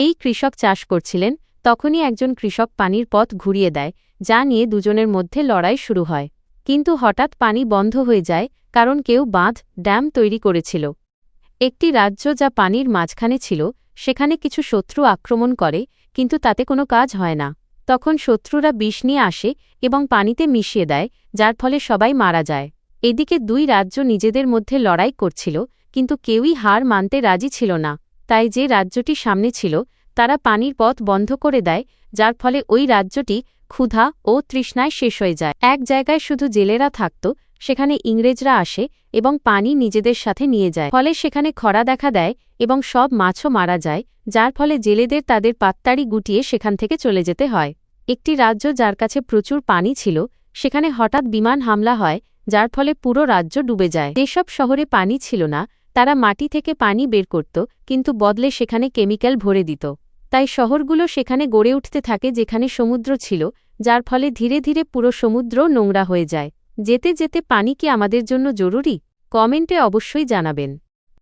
এই কৃষক চাষ করছিলেন, তখনই একজন কৃষক পানির পথ ঘুরিয়ে দেয়, যা নিয়ে দুজনের মধ্যে লড়াই শুরু হয়। কিন্তু হঠাৎ পানি বন্ধ হয়ে যায়, কারণ কেউ বাঁধ, ড্যাম তৈরি করেছিল। একটি রাজ্য যা পানির মাঝখানে ছিল, সেখানে কিছু শত্রু আক্রমণ করে, কিন্তু তাতে কোনো কাজ হয় না। তখন শত্রুরা বিষ নিয়ে আসে এবং পানিতে মিশিয়ে দেয়, যার ফলে সবাই মারা যায়। এদিকে দুই রাজ্য নিজেদের মধ্যে লড়াই করছিল, কিন্তু কেউই হার মানতে রাজি ছিল না। তাই যে রাজ্যটি সামনে ছিল, তারা পানির পথ বন্ধ করে দেয়, যার ফলে ওই রাজ্যটি ক্ষুধা ও তৃষ্ণায় শেষ হয়ে যায়। এক জায়গায় শুধু জেলেরা থাকত, সেখানে ইংরেজরা আসে এবং পানি নিজেদের সাথে নিয়ে যায়। ফলে সেখানে খরা দেখা দেয় এবং সব মাছও মারা যায়, যার ফলে জেলেদের তাদের পাত্তাড়ি গুটিয়ে সেখান থেকে চলে যেতে হয়। একটি রাজ্য যার কাছে প্রচুর পানি ছিল, সেখানে হঠাৎ বিমান হামলা হয়, যার ফলে পুরো রাজ্য ডুবে যায়। যেসব শহরে পানি ছিল না, তারা মাটি থেকে পানি বের করত, কিন্তু বদলে সেখানে কেমিক্যাল ভরে দিত। তাই শহরগুলো সেখানে গড়ে উঠতে থাকে যেখানে সমুদ্র ছিল, যার ফলে ধীরে ধীরে পুরো সমুদ্র নোংরা হয়ে যায়। যেতে যেতে পানি কি আমাদের জন্য জরুরি? কমেন্টে অবশ্যই জানাবেন।